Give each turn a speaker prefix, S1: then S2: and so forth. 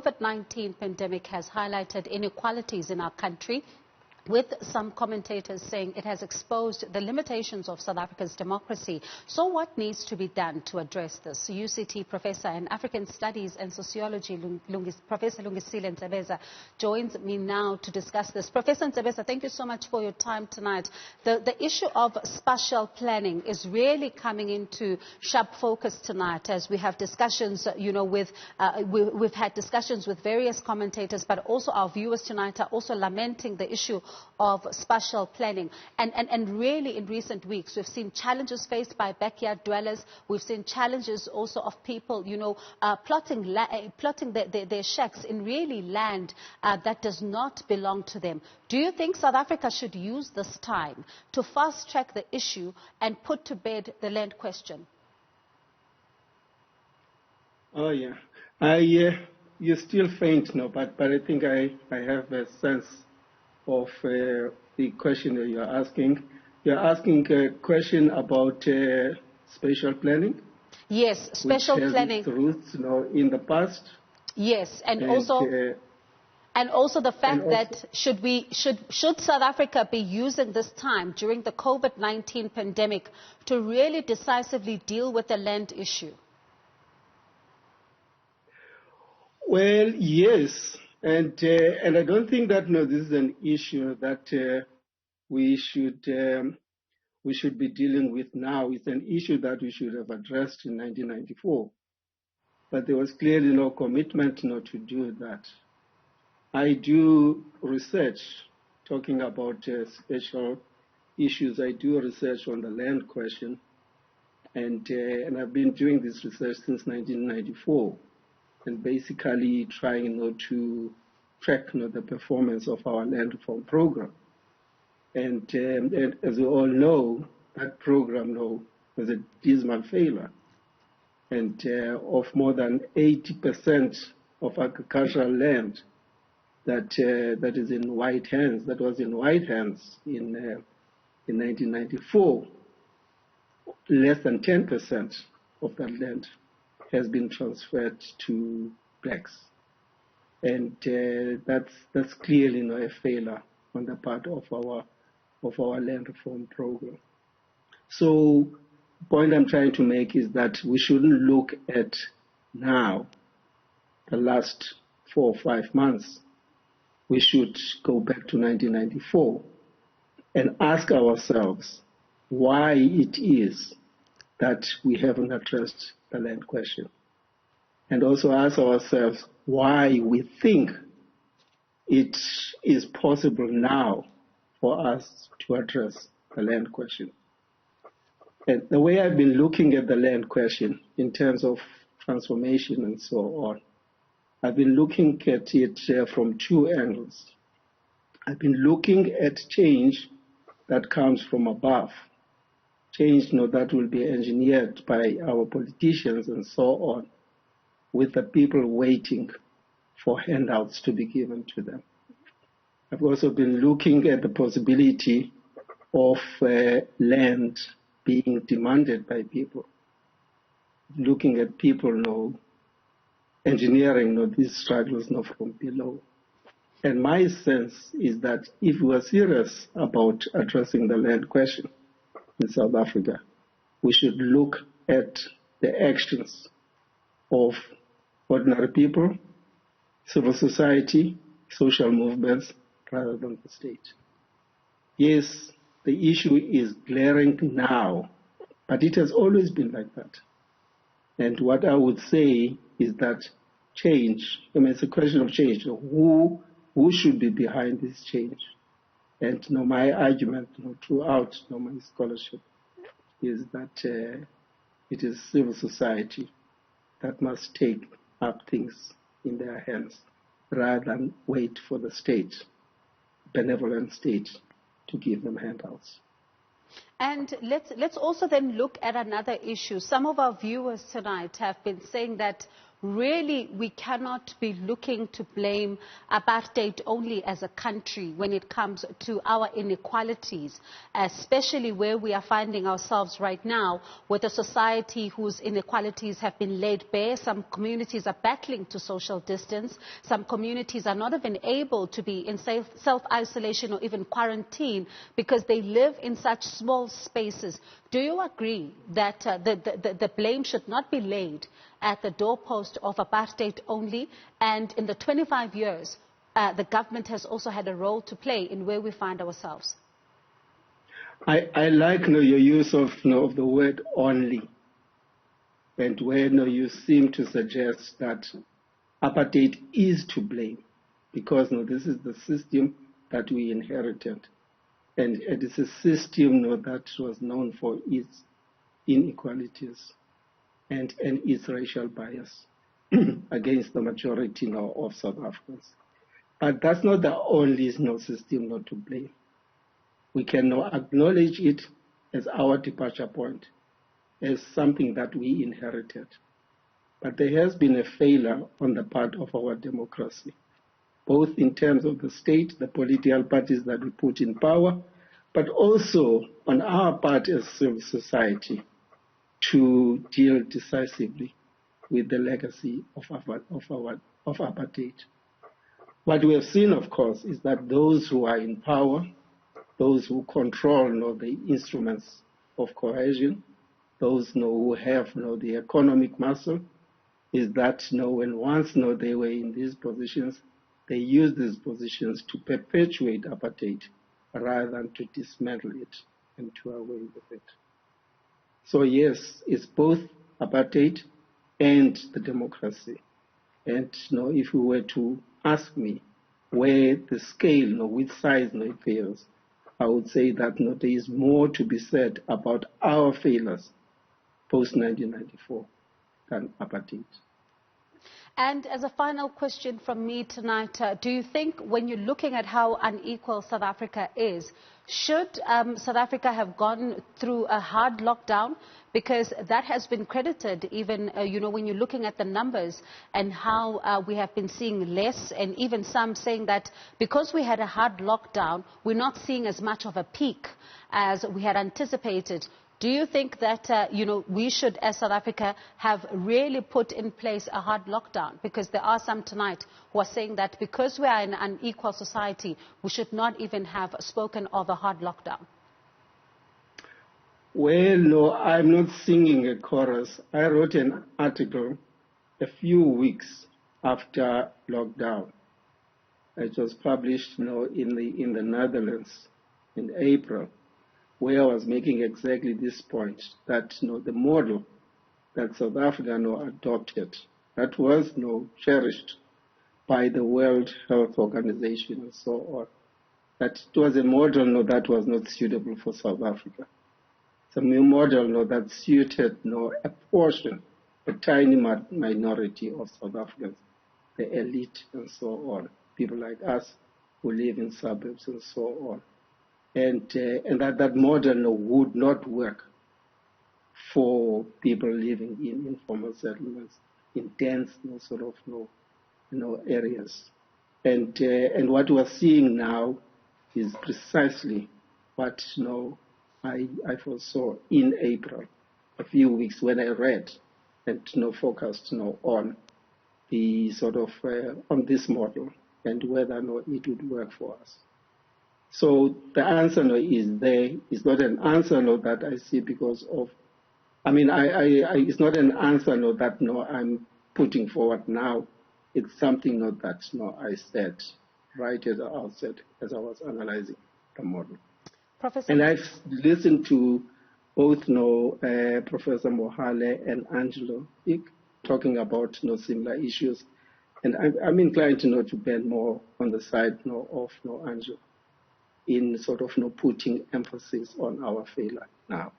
S1: COVID-19 pandemic has highlighted inequalities in our country, with some commentators saying it has exposed the limitations of South Africa's democracy. So what needs to be done to address this? UCT Professor in African Studies and Sociology, Professor Lungisile Ntsebeza, joins me now to discuss this. Professor Ntsebeza, thank you so much for your time tonight. The issue of spatial planning is really coming into sharp focus tonight as we have discussions, we've had discussions with various commentators, but also our viewers tonight are also lamenting the issue of spatial planning. And really in recent weeks, we've seen challenges faced by backyard dwellers. We've seen challenges also of people, plotting their shacks in really land that does not belong to them. Do you think South Africa should use this time to fast-track the issue and put to bed the land question?
S2: Oh, yeah. You're still faint now, but I think I have a sense of the question that you're asking. You're asking a question about spatial planning?
S1: Yes, spatial planning.
S2: Which has its roots in the past.
S1: Yes, and also the fact that should South Africa be using this time during the COVID-19 pandemic to really decisively deal with the land issue?
S2: Well, yes. And I don't think that this is an issue that we should be dealing with now. It's an issue that we should have addressed in 1994. But there was clearly no commitment to do that. I do research talking about special issues. I do research on the land question, and I've been doing this research since 1994. And basically trying to track the performance of our land reform program. And as we all know, that program was a dismal failure. And of more than 80% of agricultural land that is in white hands, that was in white hands in 1994, less than 10% of that land has been transferred to blacks. And that's clearly a failure on the part of our land reform program. So the point I'm trying to make is that we shouldn't look at now, the last 4 or 5 months. We should go back to 1994 and ask ourselves why it is that we haven't addressed the land question. And also ask ourselves why we think it is possible now for us to address the land question. And the way I've been looking at the land question in terms of transformation and so on, I've been looking at it from 2 angles. I've been looking at change that comes from above. Change that will be engineered by our politicians and so on, with the people waiting for handouts to be given to them. I've also been looking at the possibility of land being demanded by people, looking at people engineering these struggles from below. And my sense is that if we are serious about addressing the land question in South Africa, we should look at the actions of ordinary people, civil society, social movements, rather than the state. Yes, the issue is glaring now, but it has always been like that. And what I would say is that change, it's a question of change. Who should be behind this change? And my argument throughout my scholarship is that it is civil society that must take up things in their hands rather than wait for the state, benevolent state, to give them handouts.
S1: And let's also then look at another issue. Some of our viewers tonight have been saying that really we cannot be looking to blame apartheid only as a country when it comes to our inequalities, especially where we are finding ourselves right now with a society whose inequalities have been laid bare. Some communities are battling to social distance. Some communities are not even able to be in self-isolation or even quarantine because they live in such small spaces. Do you agree that the blame should not be laid at the doorpost of apartheid only, and in the 25 years the government has also had a role to play in where we find ourselves?
S2: I like your use of the word only, and where you seem to suggest that apartheid is to blame, because this is the system that we inherited. And it is a system that was known for its inequalities and its racial bias against the majority of South Africans. But that's not the only system not to blame. We can now acknowledge it as our departure point, as something that we inherited. But there has been a failure on the part of our democracy, both in terms of the state, the political parties that we put in power, but also on our part as civil society to deal decisively with the legacy of apartheid. What we have seen, of course, is that those who are in power, those who control the instruments of cohesion, those who have the economic muscle, is that when once they were in these positions, they used these positions to perpetuate apartheid rather than to dismantle it and to away with it. So yes, it's both apartheid and the democracy. And if you were to ask me where the scale, which size it fails, I would say that there is more to be said about our failures post-1994 than apartheid.
S1: And as a final question from me tonight, do you think when you're looking at how unequal South Africa is, should South Africa have gone through a hard lockdown? Because that has been credited even, when you're looking at the numbers and how we have been seeing less, and even some saying that because we had a hard lockdown, we're not seeing as much of a peak as we had anticipated. Do you think that, we should, as South Africa, have really put in place a hard lockdown? Because there are some tonight who are saying that because we are in an unequal society, we should not even have spoken of a hard lockdown.
S2: Well, no, I'm not singing a chorus. I wrote an article a few weeks after lockdown. It was published in the Netherlands in April, where I was making exactly this point, that the model that South Africa adopted, that was cherished by the World Health Organization and so on, that it was a model that was not suitable for South Africa. It's a new model that suited a portion, a tiny minority of South Africans, the elite and so on, people like us who live in suburbs and so on. And that model would not work for people living in informal settlements, in dense areas. And what we're seeing now is precisely what I foresaw in April, a few weeks when I read and focused on the on this model and whether it would work for us. So the answer is there. It's not an answer that I see because of, it's not an answer that I'm putting forward now. It's something that I said right at the outset as I was analyzing the model.
S1: Professor,
S2: and I've listened to both Professor Mohale and Angelo talking about similar issues, and I'm inclined to bend more on the side of Angelo in putting emphasis on our failure now.